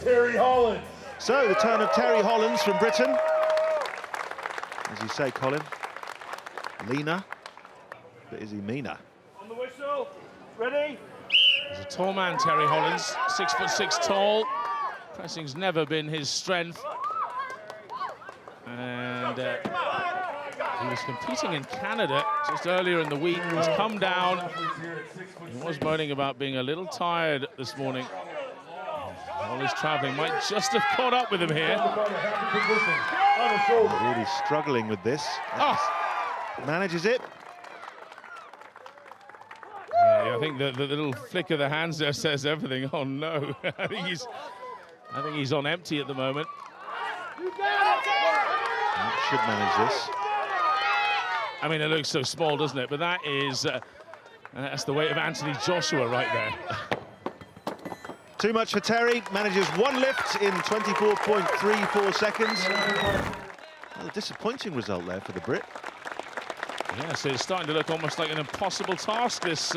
Terry Hollands. So the turn of Terry Hollands from Britain. As you say, Colin, leaner, but is he meaner? On the whistle, ready? He's a tall man, Terry Hollands, 6'6" tall. Pressing's never been his strength. And he was competing in Canada just earlier in the week. He's come down. He was moaning about being a little tired this morning. All his traveling might just have caught up with him here. Really struggling with this. Manages it. Yeah, I think the little flick of the hands there says everything. Oh no, I think he's on empty at the moment. Should manage this. I mean, it looks so small, doesn't it? But that is, that's the weight of Anthony Joshua right there. Too much for Terry. Manages one lift in 24.34 seconds. Well, a disappointing result there for the Brit. Yeah, so it's starting to look almost like an impossible task, this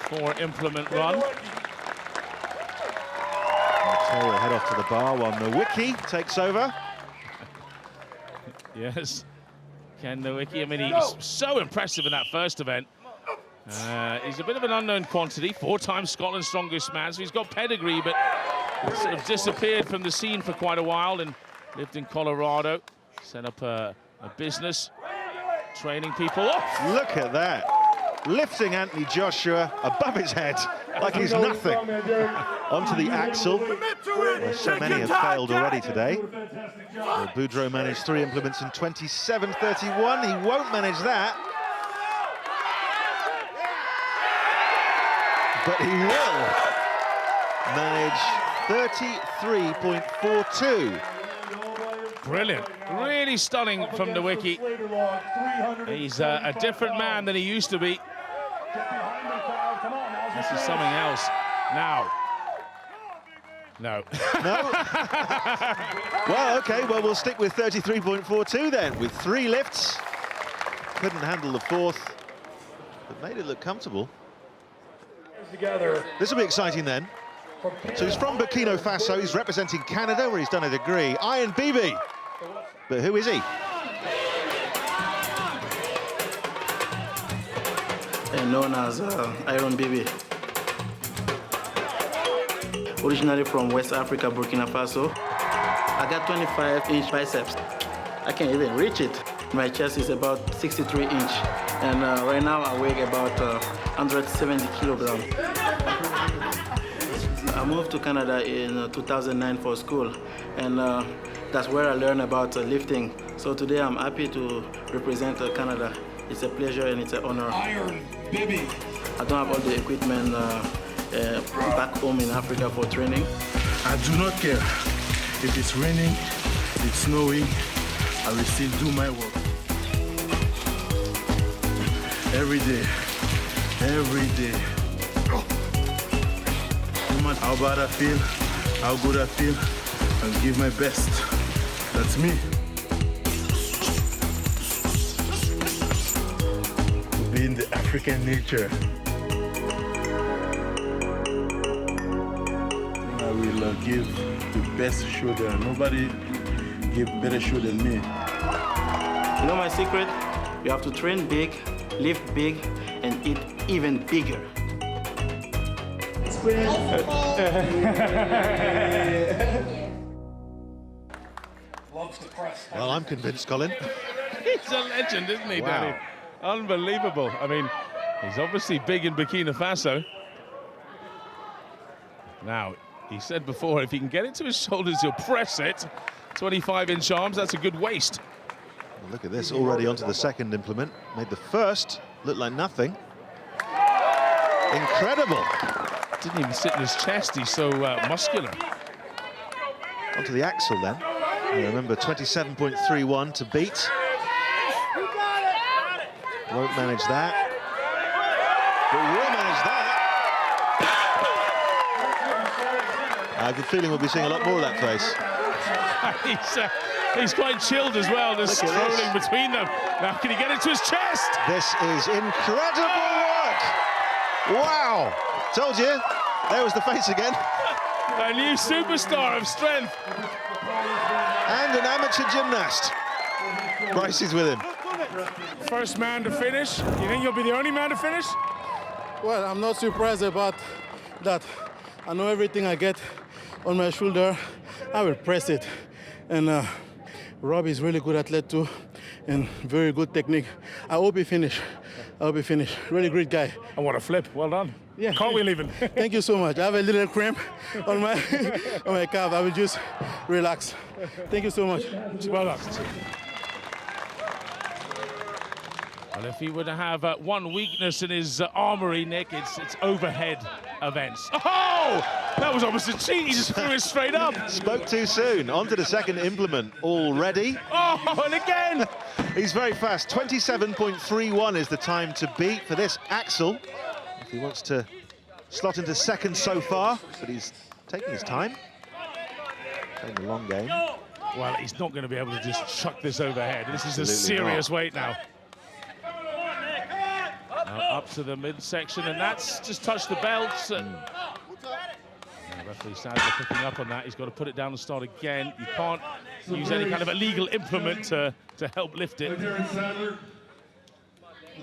four-implement run. Terry will head off to the bar while Nowicki takes over. Yes, Ken Nowicki. I mean, he's so impressive in that first event. He's a bit of an unknown quantity, four-time Scotland's strongest man, so he's got pedigree, but sort of disappeared from the scene for quite a while and lived in Colorado, set up a business, training people. Oh! Look at that. Lifting Anthony Joshua above his head like he's nothing. Onto the axle, where so many have failed already today. Well, Boudreau managed three implements in 27.31. He won't manage that. But he will manage 33.42. Brilliant. Really stunning from Nowicki. He's a different man than he used to be. This is something else. Now. No. No? Well, okay, well, we'll stick with 33.42 then, with three lifts. Couldn't handle the fourth, but made it look comfortable. This will be exciting then. So he's from Burkina Faso, he's representing Canada, where he's done a degree. Iron Biby. But who is he? Known as Iron Biby. Originally from West Africa, Burkina Faso. I got 25-inch biceps. I can't even reach it. My chest is about 63 inch. And right now I weigh about 170 kilograms. I moved to Canada in 2009 for school, and that's where I learned about lifting. So today I'm happy to represent Canada. It's a pleasure and it's an honor. Iron Biby. I don't have all the equipment back home in Africa for training. I do not care if it's raining, it's snowing, I will still do my work. Every day, every day. No matter how bad I feel, how good I feel, I'll give my best. That's me. To be in the African nature. I will give the best show there. Nobody give better show than me. You know my secret? You have to train big, lift big, and eat even bigger. Well, I'm convinced, Colin. He's a legend, isn't he, Wow. Danny? Unbelievable. I mean, he's obviously big in Burkina Faso. Now, he said before, if he can get it to his shoulders, he'll press it. 25-inch arms, that's a good waist. Well, look at this, already onto the second implement. Made the first look like nothing. Incredible. Didn't even sit in his chest, he's so muscular. Onto the axle then. And remember, 27.31 to beat. Won't manage that. But will manage that. I have a feeling we'll be seeing a lot more of that face. He's quite chilled as well, just strolling between them. Now, can he get it to his chest? This is incredible work. Wow. Told you. There was the face again. A new superstar of strength. And an amateur gymnast. Bryce is with him. First man to finish. You think you'll be the only man to finish? Well, I'm not surprised about that. I know everything I get on my shoulder, I will press it. And Rob is really good athlete too, and very good technique. I hope he finish. I hope he finish. Really great guy. I want to flip. Well done. Yeah. Cartwheel even. Thank you so much. I have a little cramp on my on my calf. I will just relax. Thank you so much. Well done. Well, if he were to have one weakness in his armory, Nick, it's overhead events. Oh! That was almost a cheat. He just threw it straight up. Spoke too soon. On to the second implement already. Oh, and again! He's very fast. 27.31 is the time to beat for this Axel. If he wants to slot into second so far, but he's taking his time. Playing the long game. Well, he's not going to be able to just chuck this overhead. This is a Absolutely serious not. weight now. Now up to the midsection, and that's just touched the belts. And the referee Sandler picking up on that. He's got to put it down and start again. You can't use any kind of illegal implement to help lift it.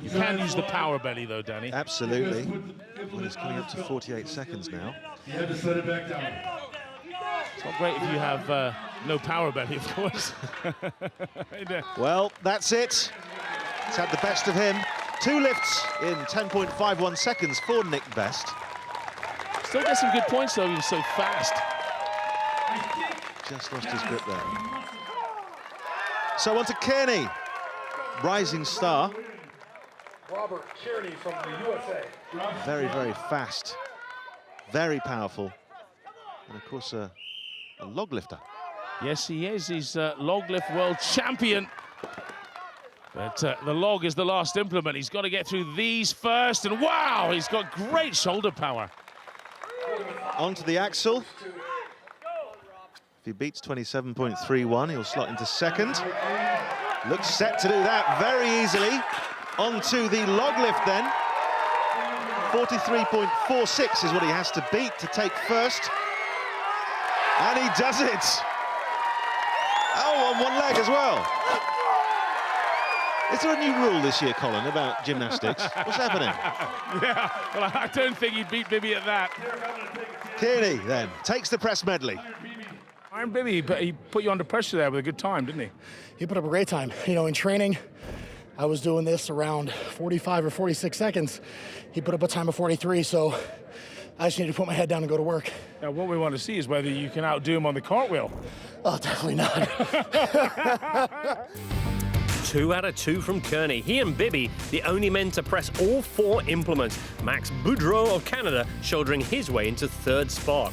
You can use the power belly, though, Danny. Absolutely. Well, he's coming up to 48 seconds now. You had to set it back down. It's not great if you have no power belly, of course. Well, that's it. He's had the best of him. 2 lifts in 10.51 seconds for Nick Best. Still gets some good points, though. He was so fast. Just lost his grip there. So on to Kearney. Rising star. Robert Kearney from the USA. Very, very fast. Very powerful. And of course, a log lifter. Yes, he is. He's log lift world champion. But the log is the last implement. He's got to get through these first. And wow, he's got great shoulder power. Onto the Axel. If he beats 27.31, he'll slot into second. Looks set to do that very easily. Onto the log lift then. 43.46 is what he has to beat to take first. And he does it. Oh, on one leg as well. Is there a new rule this year, Colin, about gymnastics? What's happening? Yeah, well, I don't think he'd beat Biby at that. Kearney then takes the press medley. Iron Biby, but he put you under pressure there with a good time, didn't he? He put up a great time. You know, in training, I was doing this around 45 or 46 seconds. He put up a time of 43, so I just need to put my head down and go to work. Now, what we want to see is whether you can outdo him on the cartwheel. Oh, definitely not. 2 out of 2 from Kearney. He and Biby, the only men to press all 4 implements. Max Boudreau of Canada shouldering his way into 3rd spot.